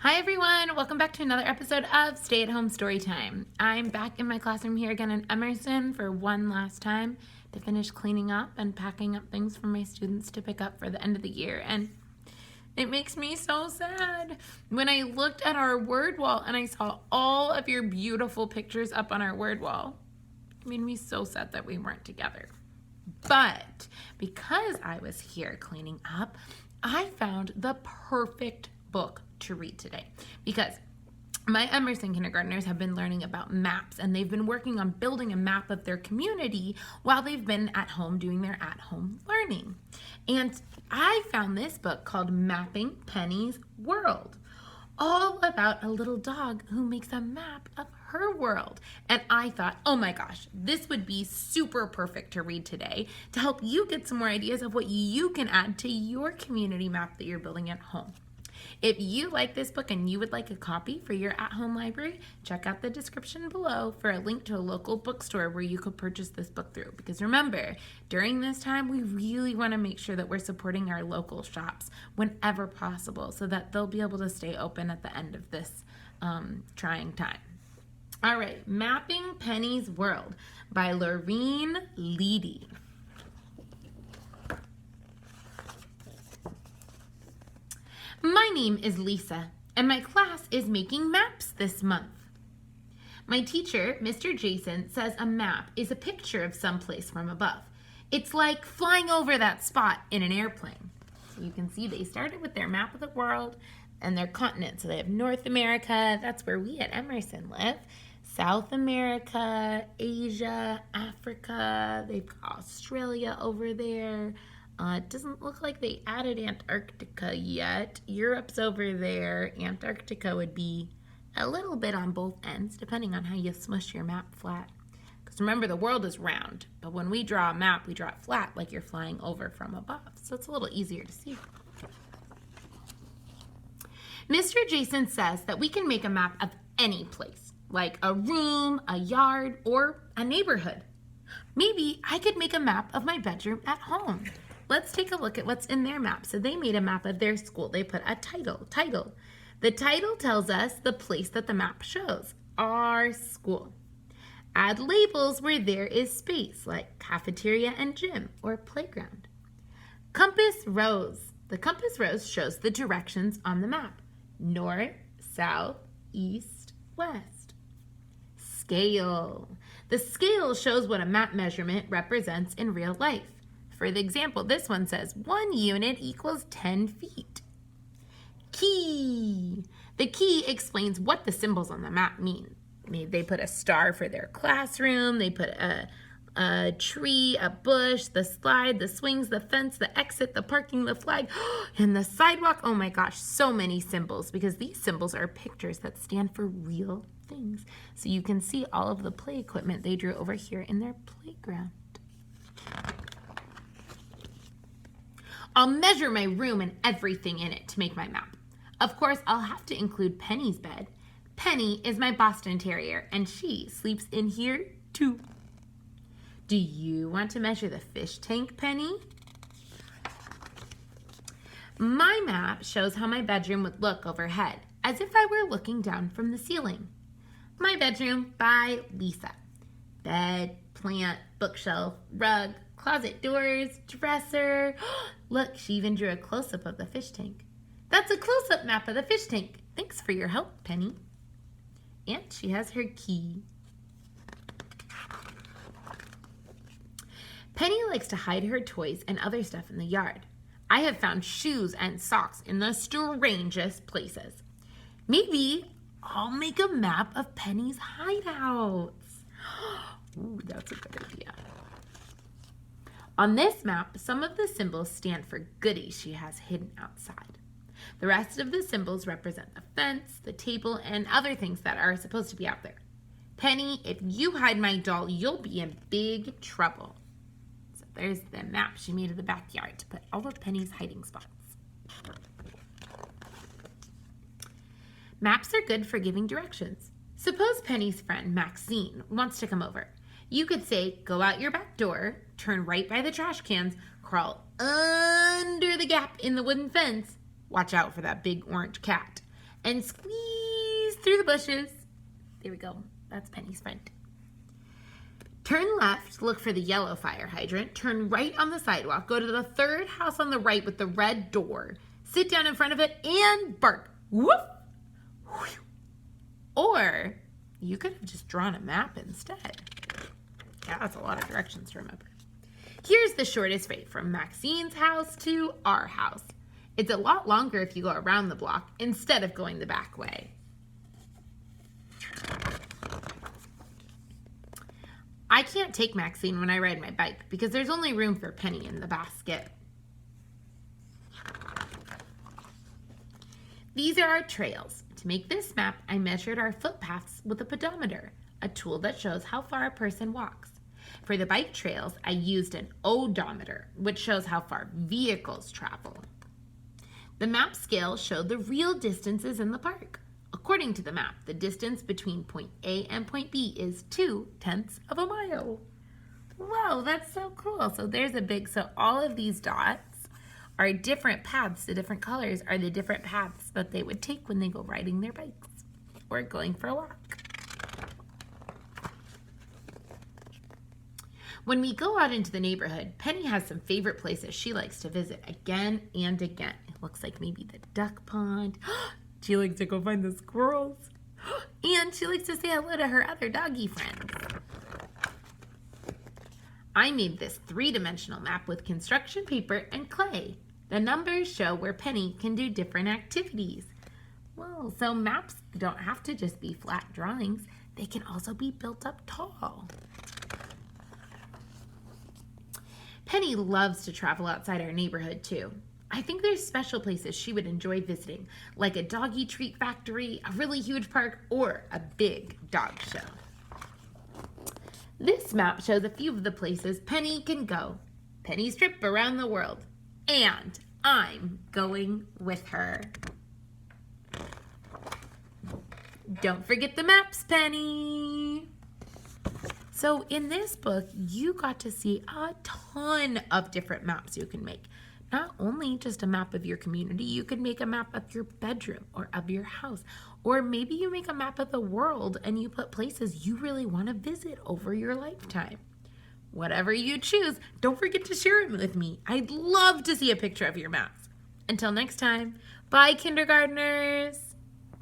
Hi everyone, welcome back to another episode of Stay at Home Storytime. I'm back in my classroom here again in Emerson for one last time to finish cleaning up and packing up things for my students to pick up for the end of the year. And it makes me so sad when I looked at our word wall and I saw all of your beautiful pictures up on our word wall. It made me so sad that we weren't together. But because I was here cleaning up, I found the perfect book to read today because my Emerson Kindergartners have been learning about maps and they've been working on building a map of their community while they've been at home doing their at-home learning. And I found this book called Mapping Penny's World, all about a little dog who makes a map of her world. And I thought, oh my gosh, this would be super perfect to read today to help you get some more ideas of what you can add to your community map that you're building at home. If you like this book and you would like a copy for your at-home library, check out the description below for a link to a local bookstore where you could purchase this book through. Because remember, during this time, we really want to make sure that we're supporting our local shops whenever possible so that they'll be able to stay open at the end of this trying time. All right, Mapping Penny's World by Loreen Leedy. My name is Lisa, and my class is making maps this month. My teacher, Mr. Jason, says a map is a picture of someplace from above. It's like flying over that spot in an airplane. So you can see they started with their map of the world and their continent. So they have North America, that's where we at Emerson live. South America, Asia, Africa, they've got Australia over there. It doesn't look like they added Antarctica yet. Europe's over there. Antarctica would be a little bit on both ends, depending on how you smush your map flat. Because remember, the world is round, but when we draw a map, we draw it flat like you're flying over from above. So it's a little easier to see. Mr. Jason says that we can make a map of any place, like a room, a yard, or a neighborhood. Maybe I could make a map of my bedroom at home. Let's take a look at what's in their map. So they made a map of their school. They put a title. The title tells us the place that the map shows, our school. Add labels where there is space, like cafeteria and gym or playground. Compass rose. The compass rose shows the directions on the map. North, south, east, west. Scale. The scale shows what a map measurement represents in real life. For the example, this one says 1 unit equals 10 feet. Key. The key explains what the symbols on the map mean. They put a star for their classroom. They put a tree, a bush, the slide, the swings, the fence, the exit, the parking, the flag, and the sidewalk. Oh my gosh, so many symbols because these symbols are pictures that stand for real things. So you can see all of the play equipment they drew over here in their playground. I'll measure my room and everything in it to make my map. Of course, I'll have to include Penny's bed. Penny is my Boston Terrier, and she sleeps in here too. Do you want to measure the fish tank, Penny? My map shows how my bedroom would look overhead, as if I were looking down from the ceiling. My bedroom by Lisa. Bed, plant, bookshelf, rug, closet doors, dresser. Look, she even drew a close-up of the fish tank. That's a close-up map of the fish tank. Thanks for your help, Penny. And she has her key. Penny likes to hide her toys and other stuff in the yard. I have found shoes and socks in the strangest places. Maybe I'll make a map of Penny's hideouts. Ooh, that's a good idea. On this map, some of the symbols stand for goodies she has hidden outside. The rest of the symbols represent the fence, the table, and other things that are supposed to be out there. Penny, if you hide my doll, you'll be in big trouble. So there's the map she made of the backyard to put all of Penny's hiding spots. Maps are good for giving directions. Suppose Penny's friend, Maxine, wants to come over. You could say, go out your back door, turn right by the trash cans, crawl under the gap in the wooden fence. Watch out for that big orange cat. and squeeze through the bushes. There we go. That's Penny's friend. Turn left, look for the yellow fire hydrant. Turn right on the sidewalk. Go to the third house on the right with the red door. Sit down in front of it and bark. Woof! Or you could have just drawn a map instead. Yeah, that's a lot of directions to remember. Here's the shortest way from Maxine's house to our house. It's a lot longer if you go around the block instead of going the back way. I can't take Maxine when I ride my bike because there's only room for Penny in the basket. These are our trails. To make this map, I measured our footpaths with a pedometer, a tool that shows how far a person walks. For the bike trails, I used an odometer, which shows how far vehicles travel. The map scale showed the real distances in the park. According to the map, the distance between point A and point B is 0.2 of a mile. Wow, that's so cool. So all of these dots are different paths. The different colors are the different paths that they would take when they go riding their bikes or going for a walk. When we go out into the neighborhood, Penny has some favorite places she likes to visit again and again. It looks like maybe the duck pond. She likes to go find the squirrels. And she likes to say hello to her other doggy friends. I made this 3-dimensional map with construction paper and clay. The numbers show where Penny can do different activities. Well, so maps don't have to just be flat drawings. They can also be built up tall. Penny loves to travel outside our neighborhood too. I think there's special places she would enjoy visiting, like a doggy treat factory, a really huge park, or a big dog show. This map shows a few of the places Penny can go. Penny's trip around the world. And I'm going with her. Don't forget the maps, Penny. So in this book, you got to see a ton of different maps you can make. Not only just a map of your community, you could make a map of your bedroom or of your house. Or maybe you make a map of the world and you put places you really want to visit over your lifetime. Whatever you choose, don't forget to share it with me. I'd love to see a picture of your maps. Until next time, bye, kindergartners.